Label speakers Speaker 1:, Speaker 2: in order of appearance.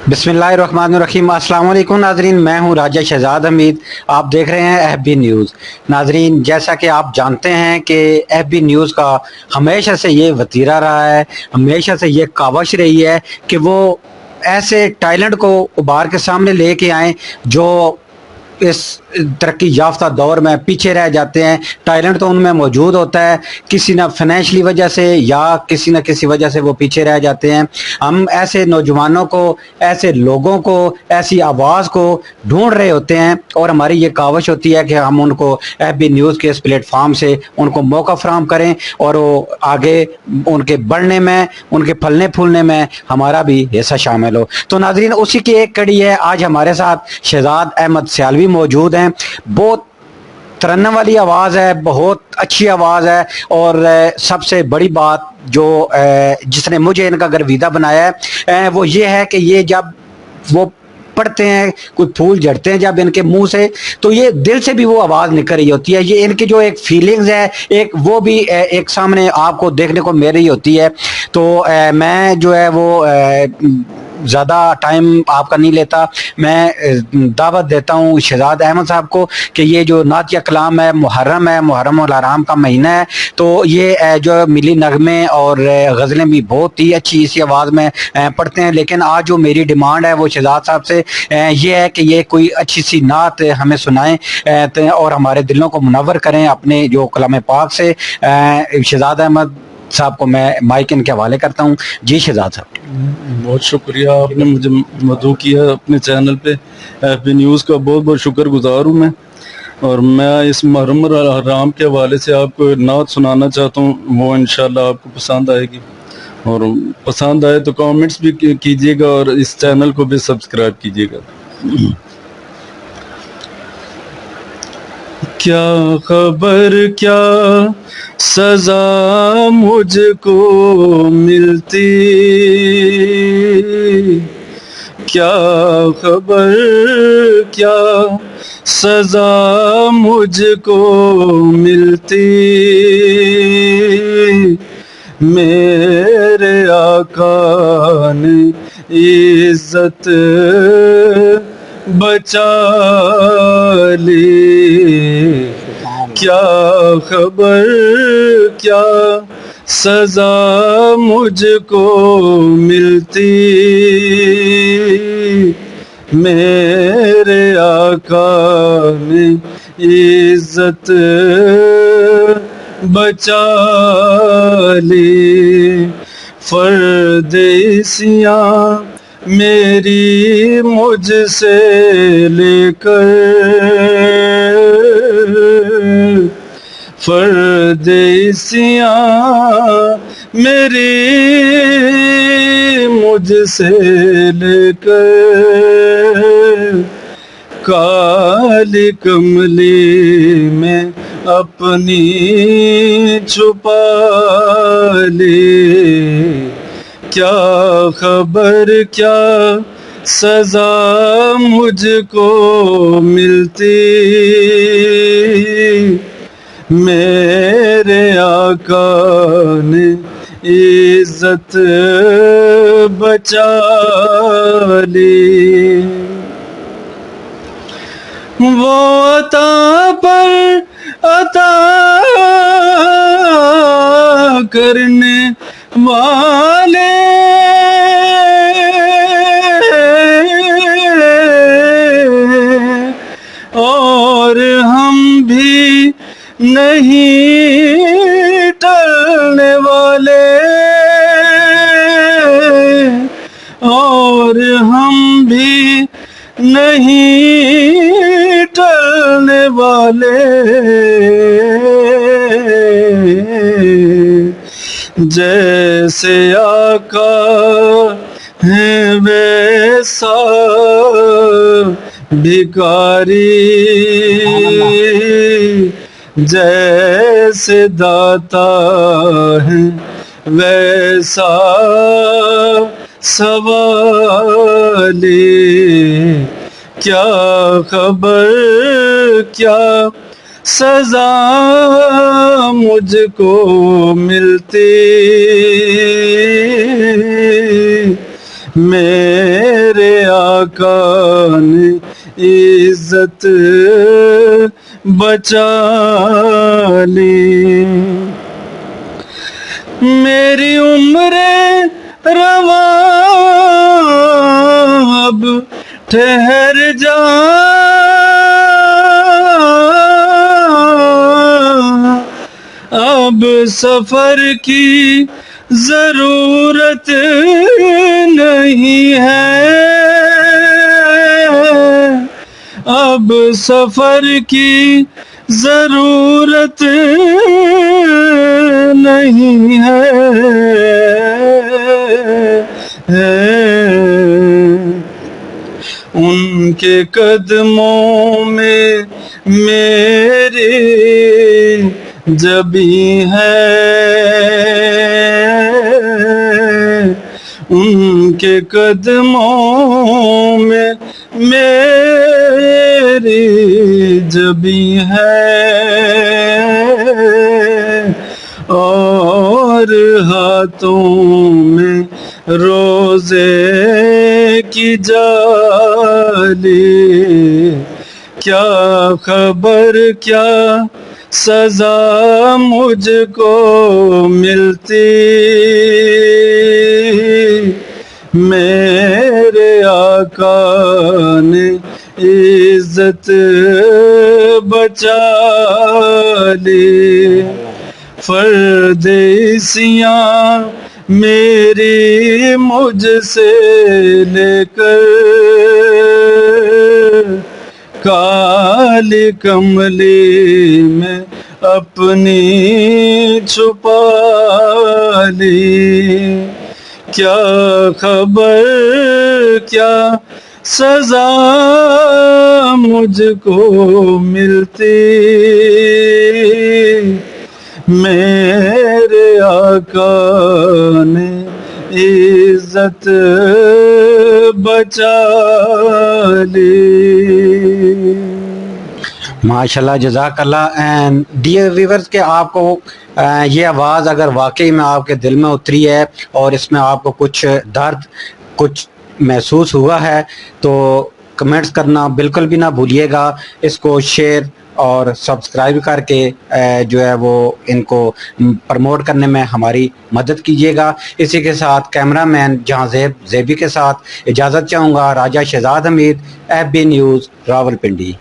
Speaker 1: बिस्मिल्लाहिर्रहमानिर्रहीम। अस्सलाम वालेकुम नाजरीन, मैं हूं राजा शहजाद हमीद। आप देख रहे हैं एफ बी न्यूज़। नाजरीन, जैसा कि आप जानते हैं कि एफ बी न्यूज़ का हमेशा से ये वतीरा रहा है, हमेशा से ये कावश रही है कि वो ऐसे टैलेंट को उभार के सामने लेके आएँ जो इस तरक्की याफ्ता दौर में पीछे रह जाते हैं। टैलेंट तो उनमें मौजूद होता है, किसी न फाइनेंशियली वजह से या किसी न किसी वजह से वो पीछे रह जाते हैं। हम ऐसे नौजवानों को, ऐसे लोगों को, ऐसी आवाज़ को ढूंढ रहे होते हैं और हमारी ये कावश होती है कि हम उनको एफ बी न्यूज़ के इस प्लेटफार्म से उनको मौका फराहम करें और वो आगे उनके बढ़ने में, उनके फलने फूलने में हमारा भी हिस्सा शामिल हो। तो नाजरीन, उसी की एक कड़ी है। आज हमारे साथ शहजाद अहमद सियालवी मौजूद हैं। बहुत तरन्नुम वाली आवाज़ है, बहुत अच्छी आवाज़ है और सबसे बड़ी बात जो जिसने मुझे इनका गर्विदा बनाया है वो ये है कि ये जब वो पढ़ते हैं, कोई फूल झड़ते हैं जब इनके मुंह से, तो ये दिल से भी वो आवाज़ निकल रही होती है। ये इनकी जो एक फीलिंग्स है, एक वो भी एक सामने आपको देखने को मिल रही होती है। तो मैं जो है वो ज़्यादा टाइम आपका नहीं लेता। मैं दावत देता हूँ शहजाद अहमद साहब को कि ये जो नातिया कलाम है, मुहर्रम है, मुहर्रम और हराम का महीना है, तो ये जो मिली नगमे और गज़लें भी बहुत ही अच्छी इसी आवाज़ में पढ़ते हैं। लेकिन आज जो मेरी डिमांड है वो शहजाद साहब से ये है कि ये कोई अच्छी सी नात हमें सुनाएं और हमारे दिलों को मुनव्वर करें अपने जो कलाम पाक से। शहजाद अहमद साहब को मैं माइक इनके हवाले करता हूँ। जी शहजाद साहब।
Speaker 2: बहुत शुक्रिया, आपने मुझे मदऊ किया अपने चैनल पे। एफ बी न्यूज़ का बहुत बहुत शुक्रगुजार हूँ मैं। और मैं इस मुहर्रम हराम के हवाले से आपको नात सुनाना चाहता हूँ, वो इंशाल्लाह आपको पसंद आएगी। और पसंद आए तो कमेंट्स भी कीजिएगा और इस चैनल को भी सब्सक्राइब कीजिएगा। क्या खबर क्या सजा मुझको मिलती, क्या खबर क्या सजा मुझको मिलती, मेरे आका ने इज्जत बचा ली। क्या खबर क्या सजा मुझको मिलती, मेरे आका ने इज्जत बचा ली। फर्देसियाँ मेरी मुझसे लेकर, फर्देसियाँ मेरी मुझसे लेकर, काली कमली में अपनी छुपा ली। क्या खबर क्या सजा मुझको मिलती, मेरे आका ने इज्जत बचा ली। वो अता पर अता करने वाले और हम भी नहीं टलने वाले, और हम भी नहीं टलने वाले। जैसे आका है वैसा भिखारी, जैसे दाता है वैसा सवाली। क्या खबर क्या सजा मुझको मिलती, میرے آقا نے عزت بچا لی. میری عمر رواں اب ٹھہر جا, اب سفر کی ضرورت نہیں ہے, اب سفر کی ضرورت نہیں ہے. ان کے قدموں میں میری جبیں ہے, ان کے قدموں میں میری جبیں ہے, اور ہاتھوں میں روزے کی جالی. کیا خبر کیا سزا مجھ کو ملتی, میرے آقا نے عزت بچا لی. پردیسیاں میری مجھ سے لے کر کالی کملی میں اپنی چھپا لی. کیا خبر کیا سزا مجھ کو ملتی, میرے آقا نے عزت بچا لی.
Speaker 1: ماشاءاللہ, جزاک اللہ. اینڈ ڈیئر ویورز کہ آپ کو یہ آواز اگر واقعی میں آپ کے دل میں اتری ہے اور اس میں آپ کو کچھ درد کچھ محسوس ہوا ہے تو کمنٹس کرنا بالکل بھی نہ بھولیے گا. اس کو شیئر اور سبسکرائب کر کے جو ہے وہ ان کو پروموٹ کرنے میں ہماری مدد کیجیے گا. اسی کے ساتھ کیمرہ مین جہاں زیبی کے ساتھ اجازت چاہوں گا. راجہ شہزاد حمید, FB نیوز, راولپنڈی.